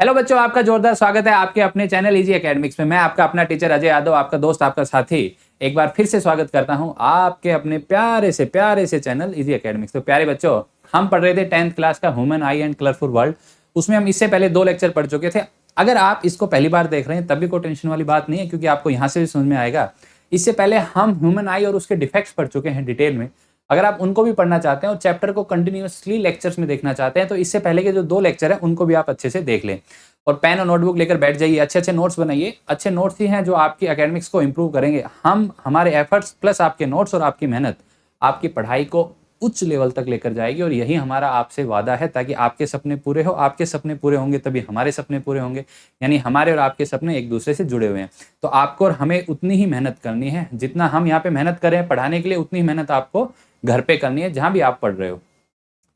Hello बच्चों, आपका जोरदार स्वागत है आपके अपने चैनल इजी एकेडमिक्स में। मैं आपका अपना टीचर अजय यादव, आपका दोस्त, आपका साथी, एक बार फिर से स्वागत करता हूं आपके अपने प्यारे से चैनल इजी एकेडमिक्स। तो प्यारे बच्चों, हम पढ़ रहे थे 10th क्लास का human I and colourful world. उसमें हम इससे पहले 2 लेक्चर पढ़ चुके थे। अगर आप इसको पहली बार देख रहे हैं तब भी कोई टेंशन वाली बात नहीं है, क्योंकि आपको यहाँ से भी समझ में आएगा। इससे पहले हम ह्यूमन आई और उसके डिफेक्ट्स पढ़ चुके हैं डिटेल में। अगर आप उनको भी पढ़ना चाहते हैं और चैप्टर को कंटिन्यूअसली लेक्चर्स में देखना चाहते हैं तो इससे पहले के जो 2 लेक्चर हैं उनको भी आप अच्छे से देख लें और पेन और नोटबुक लेकर बैठ जाइए। अच्छे अच्छे नोट्स बनाइए। अच्छे नोट्स ही हैं जो आपकी एकेडमिक्स को इंप्रूव करेंगे। हमारे एफर्ट्स प्लस आपके नोट्स और आपकी मेहनत आपकी पढ़ाई को उच्च लेवल तक लेकर जाएगी, और यही हमारा आपसे वादा है, ताकि आपके सपने पूरे हो। आपके सपने पूरे होंगे तभी हमारे सपने पूरे होंगे, यानी हमारे और आपके सपने एक दूसरे से जुड़े हुए हैं। तो आपको और हमें उतनी ही मेहनत करनी है। जितना हम यहाँ पे मेहनत कर रहे हैं पढ़ाने के लिए, उतनी ही मेहनत आपको घर पे करनी है जहां भी आप पढ़ रहे हो।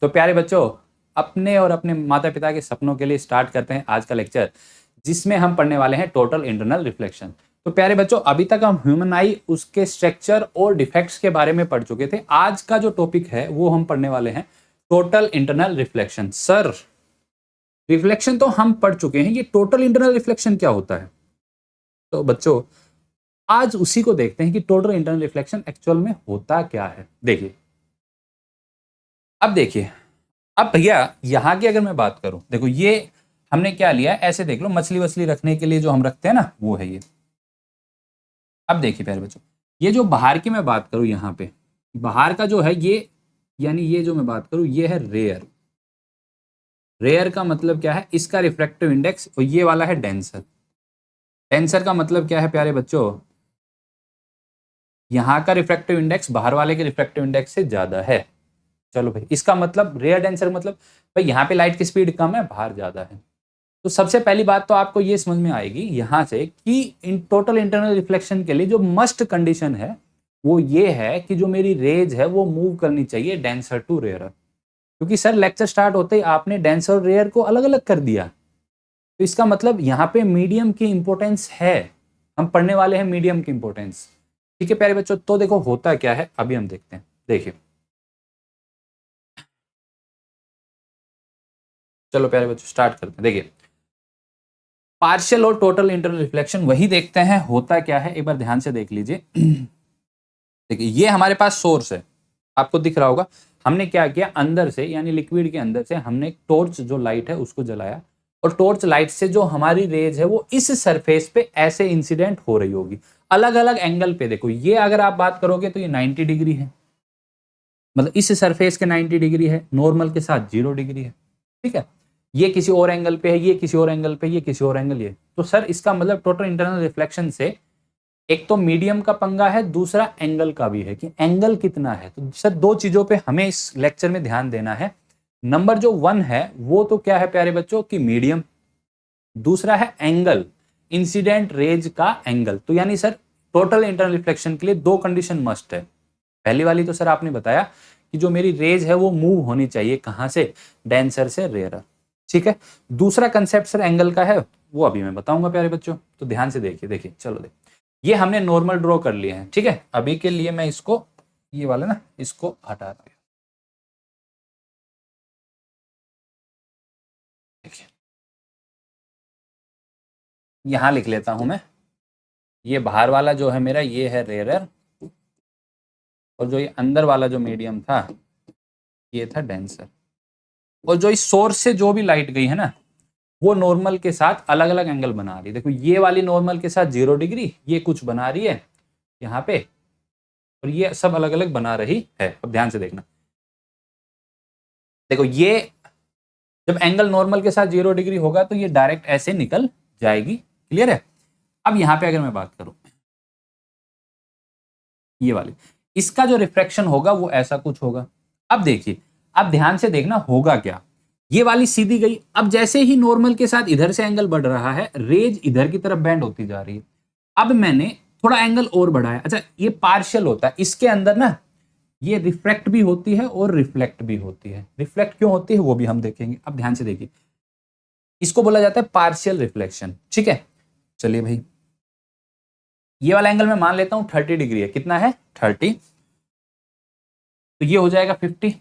तो प्यारे बच्चों, अपने और अपने माता पिता के सपनों के लिए स्टार्ट करते हैं आज का लेक्चर, जिसमें हम पढ़ने वाले हैं टोटल इंटरनल रिफ्लेक्शन। तो प्यारे बच्चों, अभी तक हम ह्यूमन आई, उसके स्ट्रक्चर और डिफेक्ट्स के बारे में पढ़ चुके थे। आज का जो टॉपिक है वो हम पढ़ने वाले हैं total internal reflection. Sir, reflection तो हम पढ़ चुके हैं, ये टोटल इंटरनल रिफ्लेक्शन क्या होता है? तो बच्चों, आज उसी को देखते हैं कि टोटल इंटरनल रिफ्लेक्शन एक्चुअल में होता क्या है। देखिए, अब देखिए, अब भैया यहाँ की अगर मैं बात करूं, देखो ये हमने क्या लिया है, ऐसे देख लो, मछली वछली रखने के लिए जो हम रखते हैं ना, वो है ये। अब देखिए प्यारे बच्चों, ये जो बाहर की मैं बात करूं, यहाँ पे बाहर का जो है ये, यानी ये जो मैं बात करूं ये है रेयर। रेयर का मतलब क्या है? इसका रिफ्रैक्टिव इंडेक्स, और ये वाला है डेंसर। डेंसर का मतलब क्या है प्यारे बच्चों? यहाँ का रिफ्रैक्टिव इंडेक्स बाहर वाले के रिफ्रैक्टिव इंडेक्स से ज्यादा है। चलो भाई, इसका मतलब रेयर डेंसर मतलब भाई यहाँ पे लाइट की स्पीड कम है, बाहर ज्यादा है। तो सबसे पहली बात तो आपको ये समझ में आएगी यहाँ से कि इन टोटल इंटरनल रिफ्लेक्शन के लिए जो मस्ट कंडीशन है वो ये है कि जो मेरी रेज है वो मूव करनी चाहिए डेंसर टू रेयर। क्योंकि सर लेक्चर स्टार्ट होते ही आपने डेंसर और रेयर को अलग अलग कर दिया, तो इसका मतलब यहाँ पे मीडियम की इंपॉर्टेंस है। हम पढ़ने वाले हैं मीडियम की इंपॉर्टेंस। ठीक है प्यारे बच्चों, तो देखो होता क्या है अभी हम देखते हैं। देखिए, चलो प्यारे बच्चों स्टार्ट करते हैं। देखिए, पार्शियल और टोटल इंटरनल रिफ्लेक्शन वही देखते हैं होता क्या है, एक बार ध्यान से देख लीजिए। देखिए, ये हमारे पास सोर्स है, आपको दिख रहा होगा। हमने क्या किया, अंदर से यानी लिक्विड के अंदर से हमने एक टॉर्च जो लाइट है उसको जलाया, और टॉर्च लाइट से जो हमारी रेज है वो इस सरफेस पे ऐसे इंसिडेंट हो रही होगी अलग अलग एंगल पे। देखो ये अगर आप बात करोगे तो ये 90 डिग्री है, मतलब इस सरफेस के 90 डिग्री है, नॉर्मल के साथ 0 डिग्री है। ठीक है, ये किसी और एंगल पे है, ये किसी और एंगल पे, ये किसी और एंगल। ये तो सर इसका मतलब टोटल इंटरनल रिफ्लेक्शन से एक तो मीडियम का पंगा है, दूसरा एंगल का भी है कि एंगल कितना है। तो सर 2 चीजों पे हमें इस लेक्चर में ध्यान देना है। नंबर जो 1 है वो तो क्या है प्यारे बच्चों कि मीडियम, दूसरा है एंगल, इंसिडेंट रेज का एंगल। तो यानी सर टोटल इंटरनल रिफ्लेक्शन के लिए 2 कंडीशन मस्ट है। पहली वाली तो सर आपने बताया कि जो मेरी रेज है वो मूव होनी चाहिए, कहां से? डेंसर से रेयर। ठीक है, दूसरा कंसेप्ट सर एंगल का है, वो अभी मैं बताऊंगा प्यारे बच्चों। तो ध्यान से देखिए। देखिए चलो देखिए, ये हमने नॉर्मल ड्रॉ कर लिए हैं। ठीक है, अभी के लिए मैं इसको, ये वाला ना, इसको हटा रहा हूं। देखिए, यहां लिख लेता हूं मैं, ये बाहर वाला जो है मेरा ये है रेयर, और जो ये अंदर वाला जो मीडियम था ये था डेंसर। और जो इस सोर्स से जो भी लाइट गई है ना, वो नॉर्मल के साथ अलग अलग एंगल बना रही है। देखो ये वाली नॉर्मल के साथ 0 डिग्री ये कुछ बना रही है यहाँ पे, और ये सब अलग अलग बना रही है। अब ध्यान से देखना, देखो ये जब एंगल नॉर्मल के साथ 0 डिग्री होगा तो ये डायरेक्ट ऐसे निकल जाएगी। क्लियर है? अब यहाँ पे अगर मैं बात करूं, ये वाली, इसका जो रिफ्रैक्शन होगा वो ऐसा कुछ होगा। अब देखिए, अब ध्यान से देखना होगा क्या। ये वाली सीधी गई, अब जैसे ही नॉर्मल के साथ इधर से एंगल बढ़ रहा है, रेज इधर की तरफ बेंड होती जा रही है। अब मैंने थोड़ा एंगल और बढ़ाया। अच्छा, ये पार्शियल होता है, इसके अंदर ना ये रिफ्रैक्ट भी होती है और रिफ्लेक्ट भी होती है। रिफ्लेक्ट क्यों होती है वो भी हम देखेंगे। अब ध्यान से देखिए, इसको बोला जाता है पार्शियल रिफ्लेक्शन। ठीक है, चलिए भाई, ये वाला एंगल मैं मान लेता हूं 30 डिग्री है। कितना है? 30। तो ये हो जाएगा 50।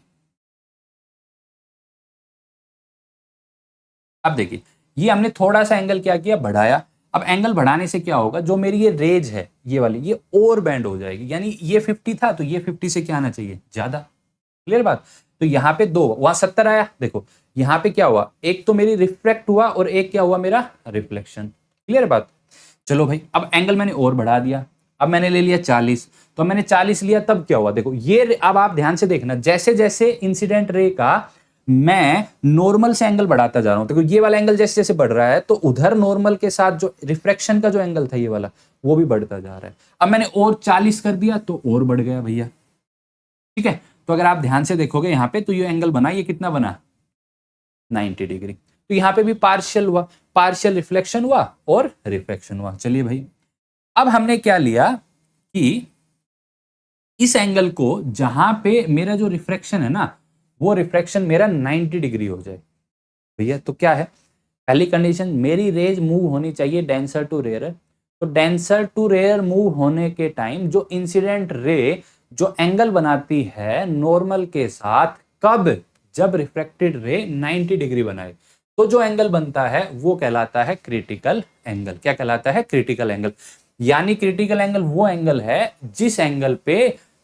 अब देखिए, ये हमने थोड़ा सा एंगल क्या किया, बढ़ाया। अब एंगल बढ़ाने से क्या होगा, जो मेरी ये रेज है ये वाली, ये और बैंड हो जाएगी, यानी ये 50 था तो ये 50 से क्या आना चाहिए, ज्यादा। क्लियर बात। तो यहाँ पे 2, वहां 70 आया। देखो यहाँ पे क्या हुआ, एक तो मेरी रिफ्लेक्ट हुआ और एक क्या हुआ, मेरा रिफ्लेक्शन। क्लियर बात। चलो भाई, अब एंगल मैंने और बढ़ा दिया। अब मैंने ले लिया 40, तो मैंने 40 लिया, तब क्या हुआ, देखो ये अब आप ध्यान से देखना, जैसे जैसे इंसिडेंट रे का मैं नॉर्मल से एंगल बढ़ाता जा रहा हूं, देखो ये वाला एंगल जैसे जैसे बढ़ रहा है, तो उधर नॉर्मल के साथ जो रिफ्रैक्शन का जो एंगल था ये वाला, वो भी बढ़ता जा रहा है। अब मैंने और 40 कर दिया तो और बढ़ गया भैया। ठीक है, तो अगर आप ध्यान से देखोगे यहाँ पे, तो ये एंगल बना, ये कितना बना, 90 डिग्री। तो यहाँ पे भी पार्शियल हुआ, पार्शियल रिफ्लेक्शन हुआ और रिफ्रैक्शन हुआ। चलिए भाई, अब हमने क्या लिया कि इस एंगल को, जहां पे मेरा जो रिफ्रैक्शन है ना, वो रिफ्रैक्शन मेरा 90 डिग्री हो जाए भैया। तो क्या है, पहली कंडीशन, मेरी रेज मूव होनी चाहिए डेंसर टू रेयर। तो डेंसर टू रेयर मूव होने के टाइम जो इंसिडेंट रे जो एंगल बनाती है नॉर्मल के साथ, कब, जब रिफ्रैक्टेड रे 90 डिग्री बनाए, तो जो एंगल बनता है वो कहलाता है क्रिटिकल एंगल। क्या कहलाता है, क्रिटिकल एंगल। यानी क्रिटिकल एंगल वो एंगल है जिस एंगल पे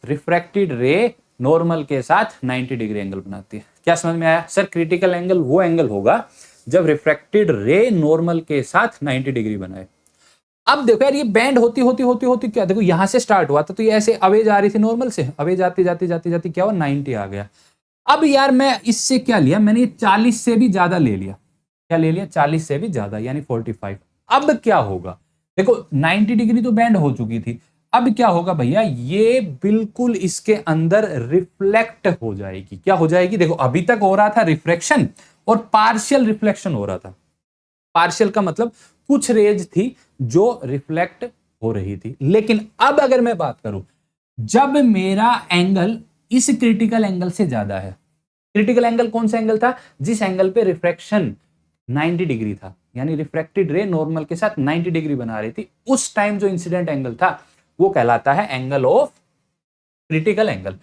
रिफ्रैक्टेड रे नॉर्मल के साथ 90 डिग्री एंगल बनाती है। क्या समझ में आया सर, क्रिटिकल एंगल वो एंगल होगा जब रिफ्रैक्टेड रे नॉर्मल के साथ 90 डिग्री बनाए। अब देखो यार, ये बैंड होती होती होती होती क्या, देखो यहां से स्टार्ट हुआ था, तो ये ऐसे अवे जा रही थी नॉर्मल से, अवे जाती जाती जाती जाती क्या हुआ, 90 आ गया। अब यार मैं इससे क्या लिया, मैंने 40 से भी ज्यादा ले लिया। क्या ले लिया, 40 से भी ज्यादा, यानी 45। अब क्या होगा, देखो 90 डिग्री तो बैंड हो चुकी थी, अब क्या होगा भैया, ये बिल्कुल इसके अंदर रिफ्लेक्ट हो जाएगी। क्या हो जाएगी, देखो अभी तक हो रहा था रिफ्रैक्शन और पार्शियल रिफ्लेक्शन हो रहा था। पार्शियल का मतलब कुछ रेज थी जो रिफ्लेक्ट हो रही थी, लेकिन अब अगर मैं बात करूं, जब मेरा एंगल इस क्रिटिकल एंगल से ज्यादा है, क्रिटिकल एंगल कौन सा एंगल था, जिस एंगल पे रिफ्रैक्शन 90 डिग्री था, यानी रिफ्रैक्टेड रे नॉर्मल के साथ 90 डिग्री बना रही थी, उस टाइम जो इंसिडेंट एंगल था वो कहलाता है एंगल ऑफ क्रिटिकल एंगल।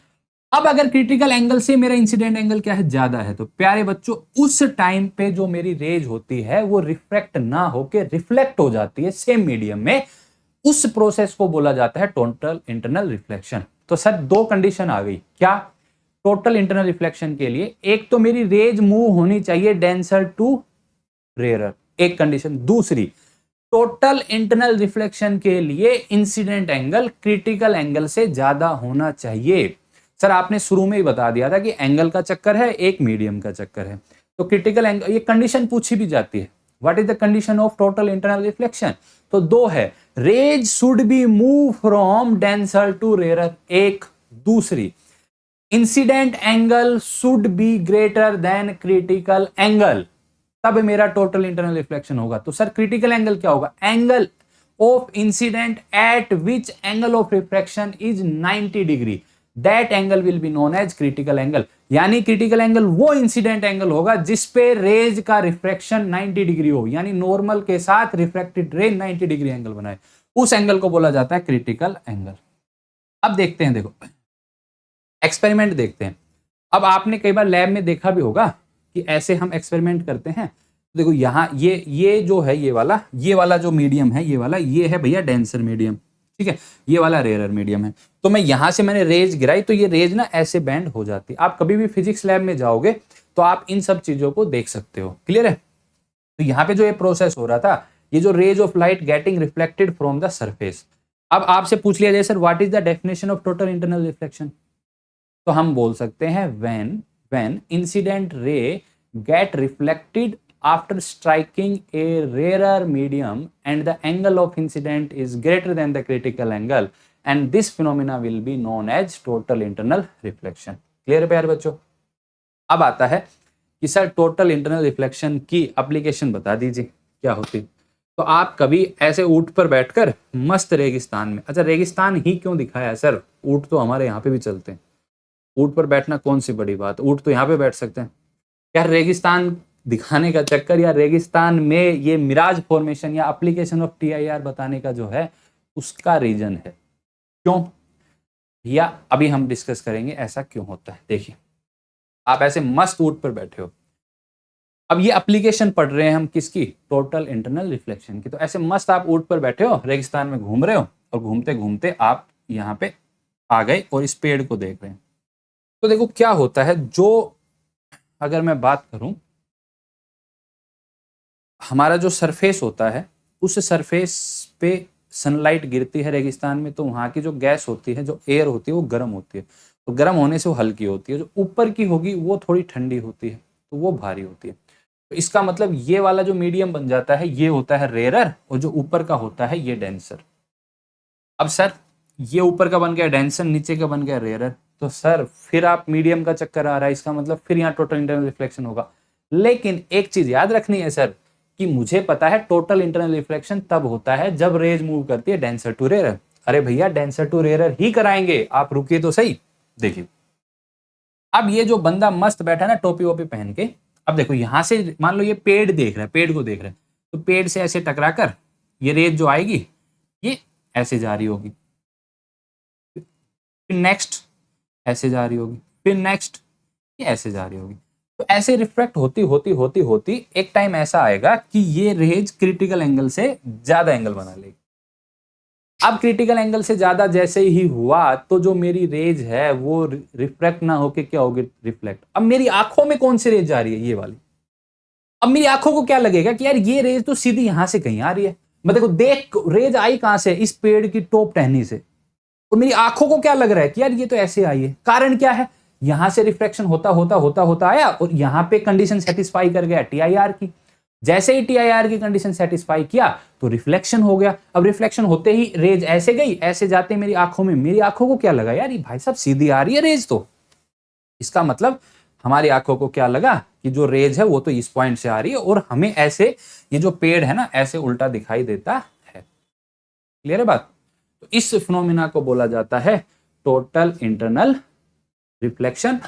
अब अगर क्रिटिकल एंगल से मेरा इंसिडेंट एंगल क्या है, ज्यादा है, तो प्यारे बच्चों उस टाइम पे जो मेरी रेज होती है वो रिफ्रैक्ट ना होके रिफ्लेक्ट हो जाती है सेम मीडियम में। उस प्रोसेस को बोला जाता है टोटल इंटरनल रिफ्लेक्शन। तो सर दो कंडीशन आ गई, क्या, टोटल इंटरनल रिफ्लेक्शन के लिए एक तो मेरी रेज मूव होनी चाहिए डेंसर टू रेयरर, एक कंडीशन। दूसरी, टोटल इंटरनल रिफ्लेक्शन के लिए इंसिडेंट एंगल क्रिटिकल एंगल से ज्यादा होना चाहिए। सर आपने शुरू में ही बता दिया था कि एंगल का चक्कर है, एक मीडियम का चक्कर है, तो क्रिटिकल एंगल, ये कंडीशन पूछी भी जाती है, what is the condition of total internal reflection. तो दो है, rays should be move from denser to rarer, एक। दूसरी, incident angle should be greater than critical angle, तब मेरा टोटल इंटरनल रिफ्लेक्शन होगा। तो सर क्रिटिकल एंगल क्या होगा, angle of incident at which angle of refraction is 90 degree, that angle will be known as critical angle. यानी critical angle वो incident angle होगा जिसपे रेज का रिफ्रैक्शन 90 डिग्री हो, यानी नॉर्मल के साथ रिफ्रैक्टेड रे 90 डिग्री एंगल बनाए, उस एंगल को बोला जाता है क्रिटिकल एंगल। अब देखते हैं, देखो एक्सपेरिमेंट देखते हैं। अब आपने कई बार लैब में देखा भी होगा कि ऐसे हम एक्सपेरिमेंट करते हैं। देखो यहाँ ये जो है, ये वाला जो मीडियम है, ये है भैया डेंसर मीडियम, ठीक है, ये वाला रेयरर मीडियम है। तो मैं यहां से मैंने रेज गिराई, तो ये रेज ना ऐसे बैंड हो जाती है। आप कभी भी फिजिक्स लैब में जाओगे तो आप इन सब चीजों को देख सकते हो। क्लियर है। तो यहाँ पे जो ये प्रोसेस हो रहा था, ये जो rays of light getting reflected from the surface. अब आपसे पूछ लिया जाए sir what is the definition of total internal reflection, तो हम बोल सकते हैं when incident ray get reflected after striking a rarer medium and the angle of incident is greater than the critical angle, and this phenomena will be known as total internal reflection। Clear है प्यारे बच्चों। अब आता है कि sir total internal reflection की application बता दीजिए क्या होती। तो आप कभी ऐसे ऊंट पर बैठकर मस्त रेगिस्तान में, अच्छा रेगिस्तान ही क्यों दिखाया है सर, ऊंट तो हमारे यहाँ पे भी चलते हैं, ऊंट पर बैठना कौन सी बड़ी बात, ऊंट तो यहाँ पे बैठ सकते हैं यार। रेगिस्तान दिखाने का चक्कर या रेगिस्तान में ये मिराज फॉर्मेशन या एप्लीकेशन ऑफ टीआईआर बताने का जो है उसका रीजन है, क्यों, या अभी हम डिस्कस करेंगे ऐसा क्यों होता है। देखिए आप ऐसे मस्त ऊंट पर बैठे हो, अब ये एप्लीकेशन पढ़ रहे हैं हम किसकी, टोटल इंटरनल रिफ्लेक्शन की। तो ऐसे मस्त आप ऊंट पर बैठे हो, रेगिस्तान में घूम रहे हो, और घूमते घूमते आप यहाँ पे आ गए और इस पेड़ को देख रहे हैं। तो देखो क्या होता है, जो अगर मैं बात करूं, हमारा जो सरफेस होता है, उस सरफेस पे सनलाइट गिरती है रेगिस्तान में, तो वहां की जो गैस होती है, जो एयर होती है, वो गर्म होती है। तो गर्म होने से वो हल्की होती है, जो ऊपर की होगी वो थोड़ी ठंडी होती है, तो वो भारी होती है। तो इसका मतलब ये वाला जो मीडियम बन जाता है, ये होता है रेयरर, और जो ऊपर का होता है ये डेंसर। अब सर, ये ऊपर का बन गया डेंसर, नीचे का बन गया रेयरर, तो सर फिर आप मीडियम का चक्कर आ रहा है, इसका मतलब फिर यहाँ टोटल इंटरनल रिफ्लेक्शन होगा। लेकिन एक चीज याद रखनी है सर, कि मुझे पता है टोटल इंटरनल रिफ्लेक्शन तब होता है जब रेज मूव करती है डेंसर टू रेयरर। अरे भैया, डेंसर टू रेयरर ही कराएंगे, आप रुकिए तो सही। देखिए, अब ये जो बंदा मस्त बैठा है ना टोपी वोपी पहन के, अब देखो यहां से मान लो ये पेड़ देख रहा है, पेड़ को देख रहा है, तो पेड़ से ऐसे टकरा कर ये रेज जो आएगी, ये ऐसे जा रही होगी, फिर नेक्स्ट ऐसे जा रही होगी, फिर नेक्स्ट ये ऐसे जा रही होगी। तो ऐसे रिफ्लेक्ट होती होती होती होती एक टाइम ऐसा आएगा कि ये रेज क्रिटिकल एंगल से ज्यादा एंगल बना लेगी। अब क्रिटिकल एंगल से ज्यादा जैसे ही हुआ, तो जो मेरी रेज है वो रिफ्लेक्ट ना होके क्या होगी, रिफ्लेक्ट। अब मेरी आंखों में कौन सी रेज जा रही है, ये वाली। अब मेरी आंखों को क्या लगेगा कि यार ये रेज तो सीधी यहां से कहीं आ रही है। मैं देखो, देख रेज आई कहां से, इस पेड़ की टॉप टहनी से। और मेरी आंखों को क्या लग रहा है कि यार ये तो ऐसे आई है। कारण क्या है, यहां से रिफ्लेक्शन होता होता होता होता आया, और यहां पे कंडीशन सेटिस्फाई कर गया टीआईआर की। जैसे ही टीआईआर की कंडीशन सेटिस्फाई किया, तो रिफ्लेक्शन हो गया। अब रिफ्लेक्शन होते ही रेज ऐसे गई, ऐसे जाते मेरी आंखों में, मेरी आंखों को क्या लगा, यार ये भाई साहब सीधी आ रही है रेज। तो इसका मतलब हमारी आंखों को क्या लगा कि जो रेज है वो तो इस पॉइंट से आ रही है, और हमें ऐसे ये जो पेड़ है ना ऐसे उल्टा दिखाई देता है। क्लियर है बात। तो इस फिनोमिना को बोला जाता है टोटल इंटरनल रिफ्लेक्शन,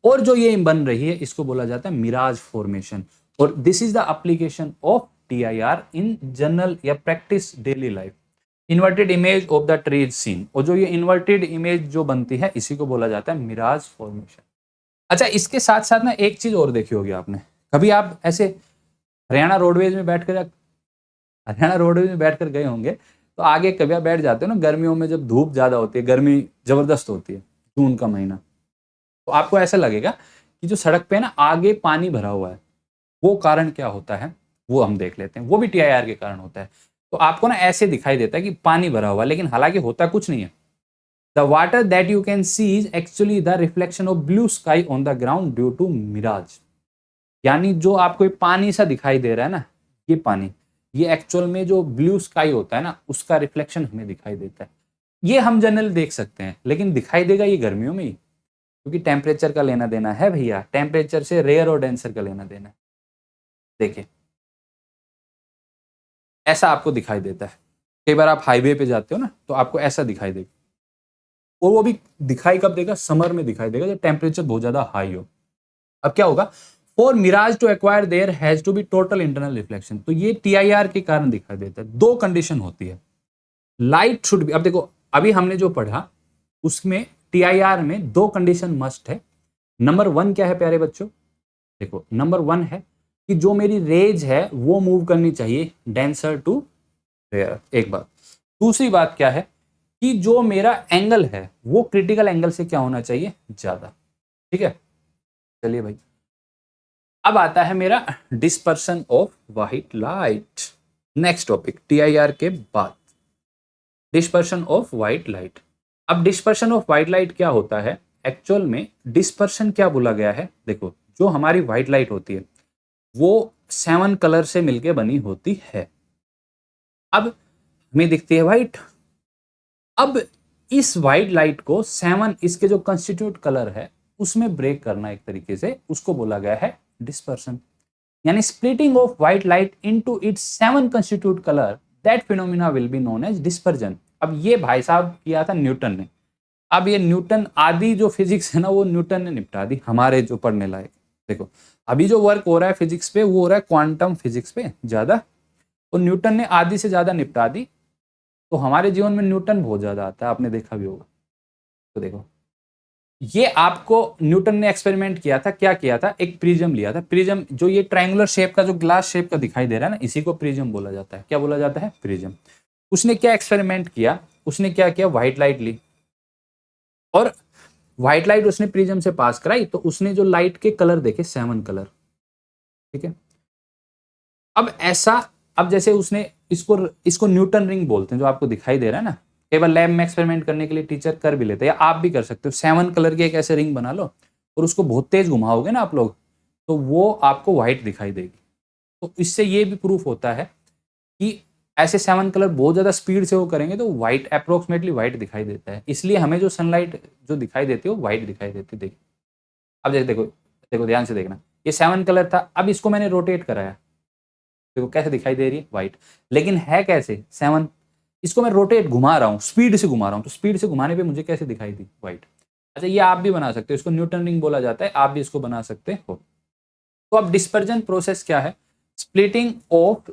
और जो ये बन रही है इसको बोला जाता है मिराज फॉर्मेशन। और this is the application of TIR in general या practice daily life. Inverted image of the trees scene, और जो ये इन्वर्टेड इमेज जो बनती है इसी को बोला जाता है मिराज फॉर्मेशन। अच्छा, इसके साथ साथ ना एक चीज और देखी होगी आपने, कभी आप ऐसे हरियाणा रोडवेज में बैठकर गए होंगे, तो आगे कभी आप बैठ जाते हो ना गर्मियों में, जब धूप ज्यादा होती है, गर्मी जबरदस्त होती है, जून का महीना, तो आपको ऐसा लगेगा कि जो सड़क पे ना आगे पानी भरा हुआ है। वो कारण क्या होता है वो हम देख लेते हैं, वो भी टीआईआर के कारण होता है। तो आपको ना ऐसे दिखाई देता है कि पानी भरा हुआ, लेकिन हालांकि होता कुछ नहीं है। The water that you can see is actually the reflection of blue sky on the ground due to mirage. यानी जो आपको पानी सा दिखाई दे रहा है ना, ये पानी, ये एक्चुअल में जो ब्लू स्काई होता है ना उसका रिफ्लेक्शन हमें दिखाई देता है। ये हम जनरल देख सकते हैं, लेकिन दिखाई देगा ये गर्मियों में ही, क्योंकि टेम्परेचर का लेना देना है भैया, टेम्परेचर से रेयर और डेंसर का लेना देना है। देखिए, ऐसा आपको दिखाई देता है। कई बार आप हाईवे पे जाते हो ना, तो आपको ऐसा दिखाई देगा, और वो भी दिखाई कब देगा, समर में दिखाई देगा जब टेम्परेचर बहुत ज्यादा हाई हो। अब क्या होगा, for mirage to acquire there has to be total internal reflection. तो ये टीआईआर के कारण दिखाई देता है। दो कंडीशन होती है, लाइट शुड बी, अब देखो अभी हमने जो पढ़ा उसमें टीआईआर में दो कंडीशन मस्ट है। नंबर वन क्या है प्यारे बच्चों, देखो नंबर वन है कि जो मेरी रेज है वो मूव करनी चाहिए डेंसर टू रेयर, एक बात। दूसरी बात क्या है कि जो मेरा एंगल है वो क्रिटिकल एंगल से क्या होना चाहिए, ज्यादा। ठीक है, चलिए भाई, अब आता है मेरा dispersion of white light. Next topic TIR के बाद डिस्पर्शन ऑफ व्हाइट लाइट। अब डिस्पर्शन ऑफ व्हाइट लाइट क्या होता है, एक्चुअल में डिस्पर्शन क्या बोला गया है, देखो जो हमारी व्हाइट लाइट होती है वो 7 कलर से मिलके बनी होती है। अब हमें दिखती है व्हाइट। अब इस व्हाइट लाइट को 7 इसके जो कंस्टिट्यूट कलर है उसमें ब्रेक करना, एक तरीके से उसको बोला गया है डिस्पर्शन। यानी splitting of white light into its 7 constitute colour, that phenomena will be known as dispersion. अब ये भाई साहब किया था न्यूटन ने। अब ये न्यूटन आदि जो फिजिक्स है ना वो न्यूटन ने निपटा दी हमारे जो पढ़ने लायक। देखो अभी जो वर्क हो रहा है फिजिक्स पे वो हो रहा है क्वांटम फिजिक्स पे ज्यादा, और न्यूटन ने आदि से ज्यादा निपटा दी। तो हमारे जीवन में न्यूटन बहुत ज्यादा आता है, आपने देखा भी होगा। तो देखो ये आपको न्यूटन ने एक्सपेरिमेंट किया था, क्या किया था, एक प्रिज्म लिया था। प्रिज्म जो ये ट्रायंगुलर शेप का जो ग्लास शेप का दिखाई दे रहा है ना, इसी को प्रिज्म बोला जाता है। क्या बोला जाता है? प्रिज्म। उसने क्या एक्सपेरिमेंट किया, उसने क्या किया, व्हाइट लाइट ली और व्हाइट लाइट उसने प्रिज्म से पास कराई, तो उसने जो लाइट के कलर देखे 7 कलर। ठीक है। अब ऐसा, अब जैसे उसने इसको इसको न्यूटन रिंग बोलते हैं, जो आपको दिखाई दे रहा है ना, केवल लैब में एक्सपेरिमेंट करने के लिए टीचर कर भी लेते हैं, या आप भी कर सकते हो। 7 कलर की एक ऐसे रिंग बना लो और उसको बहुत तेज घुमाओगे ना आप लोग, तो वो आपको व्हाइट दिखाई देगी। तो इससे ये भी प्रूफ होता है कि ऐसे 7 कलर बहुत ज्यादा स्पीड से वो करेंगे तो व्हाइट, अप्रोक्सीमेटली व्हाइट दिखाई देता है। इसलिए हमें जो सनलाइट जो दिखाई देती है वो व्हाइट दिखाई देती है। देखिए, अब जैसे देखो, देखो ध्यान से देखना, ये 7 कलर था, अब इसको मैंने रोटेट कराया, देखो कैसे दिखाई दे रही है, व्हाइट। लेकिन है कैसे 7, इसको मैं रोटेट घुमा रहा हूँ, स्पीड से घुमा रहा हूँ, तो स्पीड से घुमाने पे मुझे कैसे दिखाई दी, व्हाइट। अच्छा, ये आप भी बना सकते हो, इसको न्यूटन रिंग बोला जाता है, आप भी इसको बना सकते हो। तो अब डिस्पर्जन प्रोसेस क्या है? Splitting of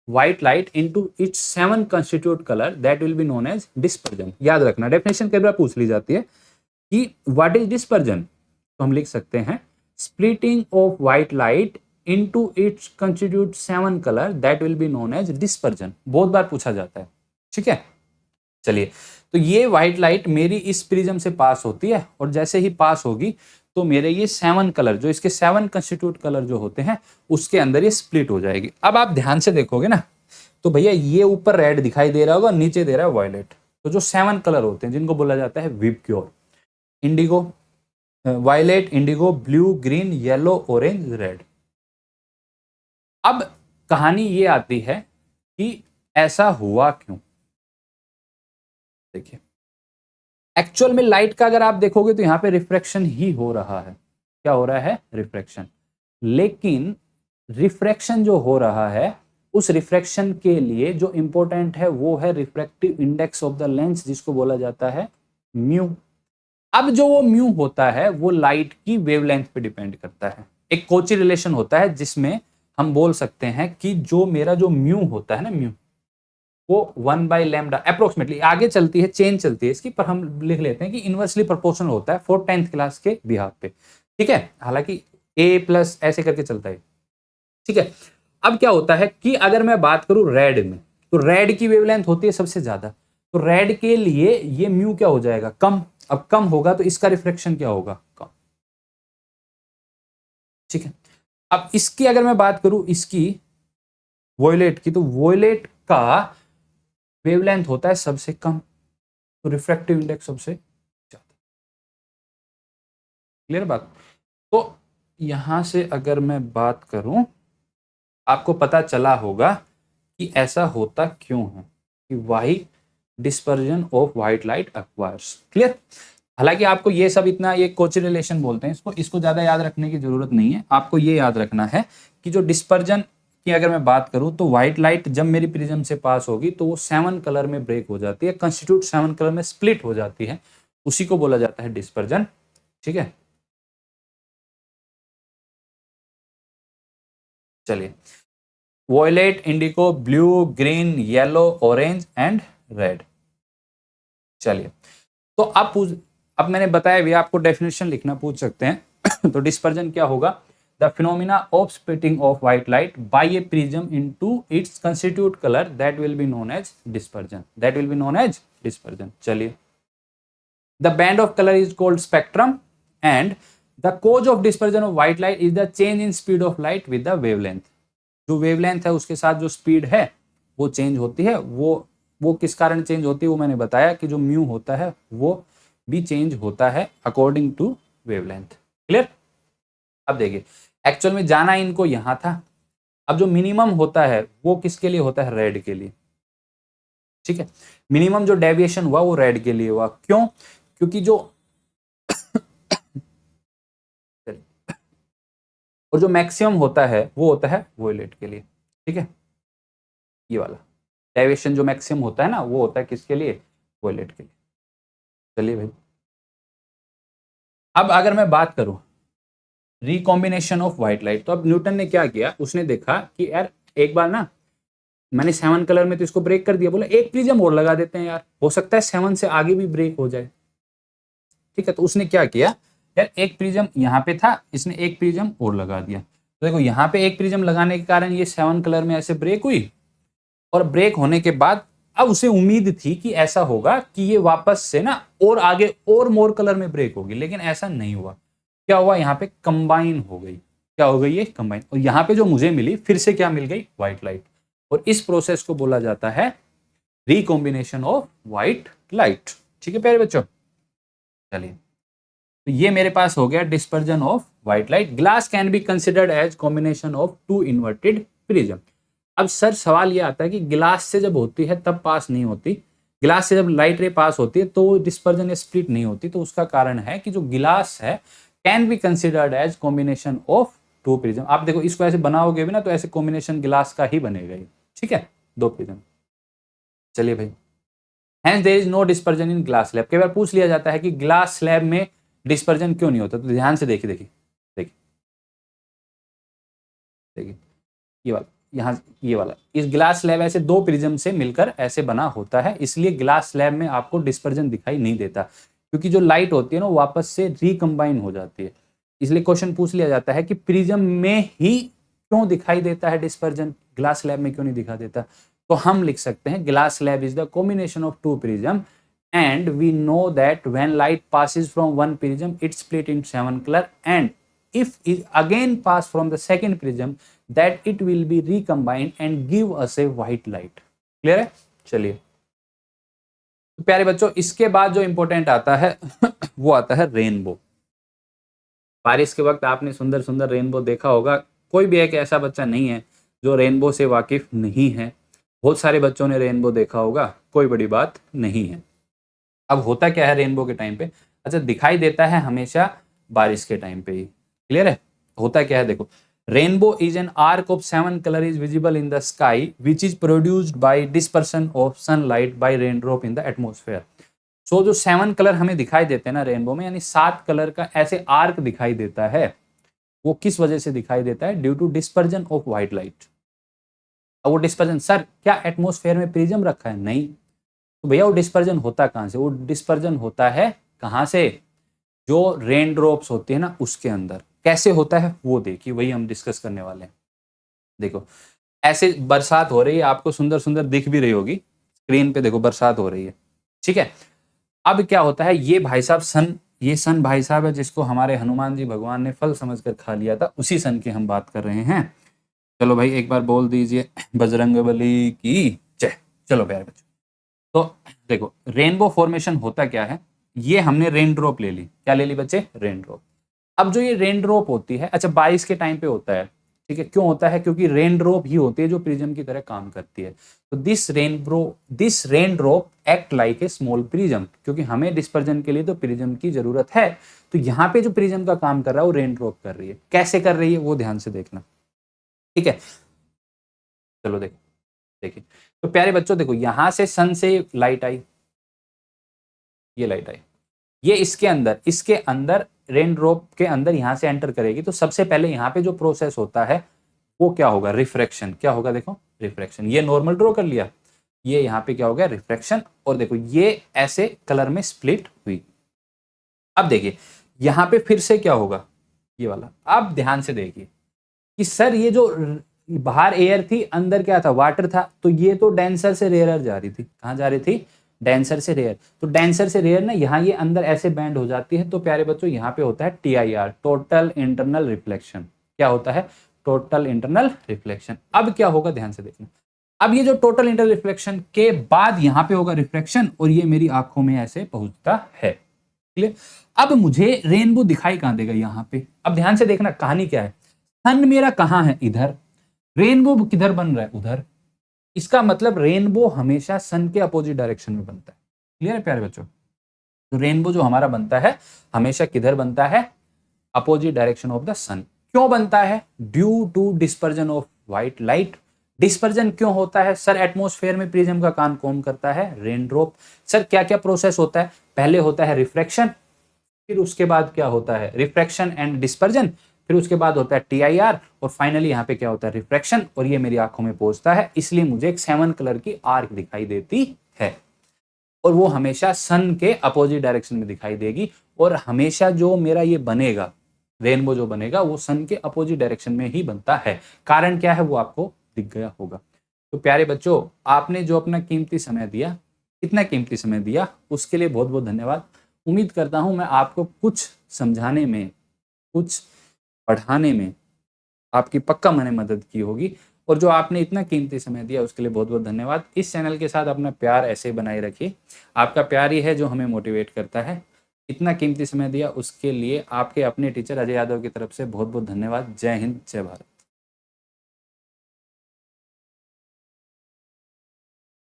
white light into its 7 constitute colour, that will be known as dispersion. याद रखना, डेफिनेशन कई बार पूछ ली जाती है कि व्हाट इज डिस्पर्जन, तो हम लिख सकते हैं splitting of white light into its constitute 7 color, that will be known as dispersion। बहुत बार पूछा जाता है। ठीक है, चलिए, तो ये व्हाइट लाइट मेरी इस प्रिज्म से पास होती है और जैसे ही पास होगी तो मेरे ये 7 कलर, जो इसके 7 कंस्टिट्यूट कलर जो होते हैं, उसके अंदर ये स्प्लिट हो जाएगी। अब आप ध्यान से देखोगे ना, तो भैया ये ऊपर रेड दिखाई दे रहा होगा, नीचे दे रहा है वायलेट। तो जो 7 कलर होते हैं जिनको बोला जाता है VIBGYOR, indigo, violet, indigo, blue, green, yellow, orange, red. अब कहानी ये आती है कि ऐसा हुआ क्यों। देखिए, एक्चुअल में लाइट का अगर आप देखोगे तो यहां पे रिफ्रैक्शन ही हो रहा है। क्या हो रहा है? रिफ्रैक्शन। लेकिन रिफ्रैक्शन जो हो रहा है, उस रिफ्रैक्शन के लिए जो इंपॉर्टेंट है वो है refractive index of the lens, जिसको बोला जाता है म्यू। अब जो वो म्यू होता है वो लाइट की वेवलेंथ पे डिपेंड करता है। एक कोची रिलेशन होता है जिसमें हम बोल सकते हैं कि जो मेरा जो म्यू होता है ना, म्यू वो 1/λ अप्रोक्सीमेटली, आगे चलती है, चेंज चलती है इसकी, पर हम लिख लेते हैं कि इनवर्सली प्रोपोर्शनल होता है फॉर 10th क्लास के बिहाफ पे। ठीक है, हालांकि ए प्लस ऐसे करके चलता है। ठीक है, अब क्या होता है कि अगर मैं बात करूं रेड में, तो रेड की वेवलेंथ होती है सबसे ज्यादा, तो रेड के लिए ये म्यू क्या हो जाएगा? कम। अब कम होगा तो इसका रिफ्लेक्शन क्या होगा? कम। ठीक है, अब इसकी अगर मैं बात करूं, इसकी वोयलेट की, तो वोयलेट का वेवलेंथ होता है सबसे कम, तो रिफ्रैक्टिव इंडेक्स सबसे ज्यादा। क्लियर बात? तो यहां से अगर मैं बात करूं, आपको पता चला होगा कि ऐसा होता क्यों है, कि why dispersion of white light acquires. Clear? हालांकि आपको ये सब इतना, ये कोची रिलेशन बोलते हैं इसको, इसको ज्यादा याद रखने की जरूरत नहीं है। आपको ये याद रखना है कि जो डिस्पर्जन की अगर मैं बात करूं, तो व्हाइट लाइट जब मेरी प्रिज्म से पास होगी तो वो 7 कलर में ब्रेक हो जाती है, कंस्टिट्यूट 7 कलर में स्प्लिट हो जाती है, उसी को बोला जाता है डिस्पर्जन। ठीक है, चलिए, violet, indigo, blue, green, yellow, orange and red. चलिए, तो अब मैंने बताया भी, आपको डेफिनेशन लिखना पूछ सकते हैं तो डिस्पर्जन क्या होगा? The phenomena of splitting of white light by a prism into its constitute colour, that will be known as dispersion, that will be known as dispersion. चलिए, the band of colour is called spectrum and the cause of dispersion of white light is the change in speed of light with the wavelength. जो wavelength है उसके साथ जो speed है वो change होती है। वो किस कारण चेंज होती है वो मैंने बताया, कि जो म्यू होता है वो भी चेंज होता है अकॉर्डिंग टू वेवलेंथ। क्लियर? अब देखिए, एक्चुअल में जाना इनको यहां था। अब जो मिनिमम होता है वो किसके लिए होता है? रेड के लिए। ठीक है, मिनिमम जो डेविएशन हुआ वो रेड के लिए हुआ। क्यों? क्योंकि जो और जो मैक्सिमम होता है वो होता है वोयलेट के लिए। ठीक है, ये वाला डेविएशन जो मैक्सिमम होता है ना, वो होता है किसके लिए? वोयलेट के लिए। चलिए भाई, अब अगर मैं बात करूं रिकॉम्बिनेशन ऑफ व्हाइट लाइट, तो अब न्यूटन ने क्या किया, उसने देखा कि यार एक बार ना मैंने 7 कलर में तो इसको ब्रेक कर दिया, बोला एक प्रिज्म और लगा देते हैं यार, हो सकता है 7 से आगे भी ब्रेक हो जाए। ठीक है, तो उसने क्या किया यार, एक प्रिज्म यहाँ पे था, इसने एक प्रिज्म और लगा दिया। तो देखो यहाँ पे एक प्रिज्म लगाने के कारण ये 7 कलर में ऐसे ब्रेक हुई, और ब्रेक होने के बाद अब उसे उम्मीद थी कि ऐसा होगा कि ये वापस से ना और आगे और मोर कलर में ब्रेक होगी, लेकिन ऐसा नहीं हुआ। क्या हुआ, यहाँ पे कंबाइन हो गई। क्या हो गई, ये कंबाइन। और यहाँ पे जो मुझे मिली फिर से क्या मिल गई, व्हाइट लाइट। और इस प्रोसेस को बोला जाता है रिकॉम्बिनेशन ऑफ व्हाइट लाइट। ठीक है प्यारे बच्चों, चलिए, तो ये मेरे पास हो गया dispersion of white light. Glass can be considered as combination of two inverted prism. अब सर सवाल ये आता है कि गिलास से जब होती है तब पास नहीं होती, गिलास से जब लाइट रे पास होती है तो डिस्पर्जन या स्प्लिट नहीं होती। तो उसका कारण है कि जो गिलास है can be considered as combination of two prism. आप देखो इसको ऐसे बनाओगे भी ना तो ऐसे कॉम्बिनेशन गिलास का ही बनेगा ये, ठीक है, दो प्रिज्म। चलिए भाई, hence there is no dispersion in glass slab. कई बार पूछ लिया जाता है कि ग्लास स्लैब में डिस्पर्जन क्यों नहीं होता, तो ध्यान से देखिए देखिए देखिए देखिए, ये वाला, यहाँ ये वाला, इस ग्लास स्लैब ऐसे दो प्रिज्म से मिलकर ऐसे बना होता है, इसलिए ग्लास स्लैब में आपको डिस्पर्जन दिखाई नहीं देता, क्योंकि जो लाइट होती है ना वापस से रिकम्बाइन हो जाती है। इसलिए क्वेश्चन पूछ लिया जाता है कि प्रिज्म में ही क्यों दिखाई देता है डिस्पर्जन, ग्लास स्लैब में क्यों नहीं दिखा देता। तो हम लिख सकते हैं glass slab is the combination of two prism, and we know that when light passes from one prism it split in 7 color, and if it again pass from the second prism that it will be recombined and give us a white light। Clear है। चलिए तो प्यारे बच्चों, इसके बाद जो important आता है वो आता है रेनबो। बारिश के वक्त आपने सुंदर सुंदर रेनबो देखा होगा, कोई भी एक ऐसा बच्चा नहीं है जो रेनबो से वाकिफ नहीं है। बहुत सारे बच्चों ने रेनबो देखा होगा, कोई बड़ी बात नहीं है। अब होता क्या है रेनबो के टाइम पे, अच्छा दिखाई देता है हमेशा बारिश के टाइम पे ही। क्लियर है, होता क्या है देखो, rainbow is an arc of 7 colour is visible in the sky which is produced by dispersion of sunlight by raindrop in the atmosphere. So जो 7 कलर हमें दिखाई देते हैं ना रेनबो में, यानी 7 कलर का ऐसे आर्क दिखाई देता है, वो किस वजह से दिखाई देता है, due to dispersion of white light. अब वो डिस्पर्जन, सर क्या एटमॉस्फेयर में प्रिज्म रखा है, नहीं, तो भैया वो डिस्पर्जन होता कहाँ से, वो डिस्पर्जन होता है कहाँ से, जो रेन ड्रॉप्स होती है ना उसके अंदर। कैसे होता है वो देखिए, वही हम डिस्कस करने वाले हैं। देखो ऐसे बरसात हो रही है, आपको सुंदर सुंदर दिख भी रही होगी स्क्रीन पे, देखो बरसात हो रही है, ठीक है। अब क्या होता है, ये भाई साहब सन, ये सन भाई साहब है जिसको हमारे हनुमान जी भगवान ने फल समझकर खा लिया था, उसी सन की हम बात कर रहे हैं। चलो भाई एक बार बोल दीजिए बजरंगबली की जय। चलो प्यारे बच्चों, तो देखो रेनबो फॉर्मेशन होता क्या है, ये हमने रेन ड्रॉप ले ली, क्या ले ली बच्चे, रेन ड्रॉप। अब जो ये रेन ड्रॉप होती है, अच्छा बारिश के टाइम पे होता है, ठीक है, क्यों होता है, क्योंकि रेन ड्रॉप ही होती है जो प्रिज्म की तरह काम करती है। तो this rain drop act like a small prism, क्योंकि हमें डिस्पर्जन के लिए तो प्रिज्म की जरूरत है, तो यहाँ पे जो प्रिज्म का काम कर रहा है वो रेन ड्रॉप कर रही है। कैसे कर रही है वो ध्यान से देखना, ठीक है। चलो देखिए, तो प्यारे बच्चों देखो, यहां से सन से लाइट आई, ये लाइट आई, ये इसके अंदर रेन ड्रॉप के अंदर यहां से एंटर करेगी। तो सबसे पहले यहाँ पे जो प्रोसेस होता है वो क्या होगा, रिफ्रैक्शन। क्या होगा, देखो रिफ्रैक्शन, ये नॉर्मल ड्रॉ कर लिया, ये यहाँ पे क्या हो गया, रिफ्रैक्शन, और देखो ये ऐसे कलर में स्प्लिट हुई। अब देखिए यहाँ पे फिर से क्या होगा, ये वाला। अब ध्यान से देखिए कि सर ये जो बाहर एयर थी, अंदर क्या था, वाटर था, तो ये तो डेंसर से रेयर जा रही थी। कहाँ जा रही थी, डेंसर से रेयर। तो डेंसर से रेयर ना यहाँ ये अंदर ऐसे बैंड हो जाती है। तो प्यारे बच्चों यहाँ पे होता है TIR, टोटल इंटरनल रिफ्लेक्शन। क्या होता है, टोटल इंटरनल रिफ्लेक्शन। अब क्या होगा, ध्यान से देखना, अब ये जो टोटल इंटरनल रिफ्लेक्शन के बाद यहाँ पे होगा रिफ्रैक्शन, और ये मेरी आंखों में ऐसे पहुंचता है। क्लियर। अब मुझे रेनबो दिखाई कहाँ देगा, यहाँ पे। अब ध्यान से देखना कहानी क्या है, सन मेरा कहाँ है, इधर, रेनबो किधर बन रहा है, उधर। इसका मतलब रेनबो हमेशा सन के अपोजिट डायरेक्शन में बनता है। क्लियर है प्यारे बच्चों, तो रेनबो जो हमारा बनता है हमेशा किधर बनता है, opposite direction of the sun. क्यों बनता है, due to dispersion of white light. Dispersion क्यों होता है, सर एटमॉस्फेयर में प्रिज्म का काम कौन करता है, रेन ड्रॉप। सर क्या क्या प्रोसेस होता है, पहले होता है रिफ्रैक्शन, फिर उसके बाद क्या होता है, रिफ्रैक्शन एंड डिस्पर्जन, फिर उसके बाद होता है TIR, और फाइनली यहाँ पे क्या होता है, रिफ्रैक्शन, और ये मेरी आंखों में पहुंचता है। इसलिए मुझे एक 7 कलर की आर्क दिखाई देती है, और वो हमेशा सन के अपोजिट डायरेक्शन में दिखाई देगी। और हमेशा जो मेरा ये बनेगा, रेनबो जो बनेगा वो सन के अपोजिट डायरेक्शन में ही बनता है। कारण क्या है वो आपको दिख गया होगा। तो प्यारे बच्चों, आपने जो अपना कीमती समय दिया, इतना कीमती समय दिया, उसके लिए बहुत बहुत धन्यवाद। उम्मीद करता हूँ मैं आपको कुछ समझाने में, कुछ पढ़ाने में आपकी पक्का मैंने मदद की होगी। और जो आपने इतना कीमती समय दिया उसके लिए बहुत बहुत धन्यवाद। इस चैनल के साथ अपना प्यार ऐसे ही बनाए रखिए। आपका प्यार ही है जो हमें मोटिवेट करता है। इतना कीमती समय दिया उसके लिए आपके अपने टीचर अजय यादव की तरफ से बहुत बहुत धन्यवाद। जय हिंद, जय भारत।